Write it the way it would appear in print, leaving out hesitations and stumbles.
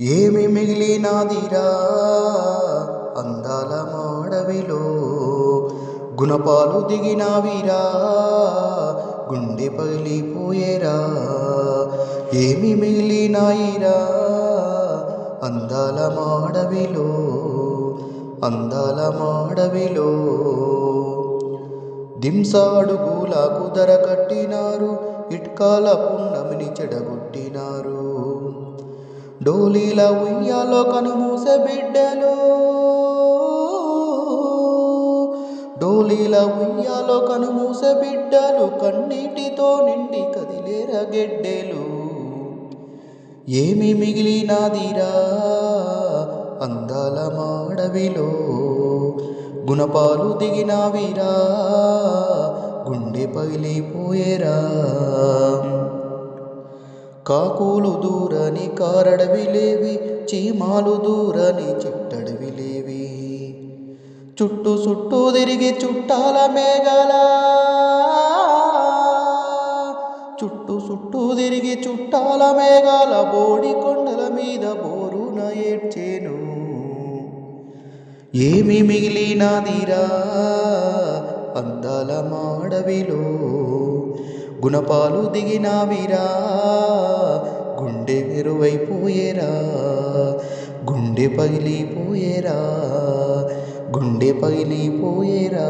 ఏమి మిగిలినాదిరా అందాల మాడవిలో, గుణపాలు దిగినావిరా గుండె పగిలిపోయేరా. ఏమి మిగిలినాయిరా అందాల మాడవిలో, అందాల మాడవిలో. దింస అడుగుల కుదర కట్టినారు, ఇట్కాల పున్నమిని చెడగొట్టినారు. డోలీల ఉయ్యాలో కనుమూసే బిడ్డలు, డోలీల ఉయ్యాలో కనుమూసే బిడ్డలు, కన్నీటితో నిండి కదిలేర గెడ్డెలు. ఏమి మిగిలినాదిరా అందాల మాడవిలో, గుణపాలు దిగినావిరా గుండె పగిలిపోయేరా. కాకులు దూరని కారడవిలేవి, చీమాలు దూరని చిట్టడవిలేవి. చుట్టూ చుట్టూ తిరిగి చుట్టాల మేఘాల, చుట్టూ చుట్టూ తిరిగి చుట్టాల మేఘాల, బోడి కొండల మీద బోరున ఏడ్చేను. ఏమి మిగిలినాదిరా అందాల మాడవిలో, గుణపాలు దిగినావిరా గుండె మెరువైపోయేరా, గుండె పగిలిపోయేరా, గుండె పగిలిపోయేరా.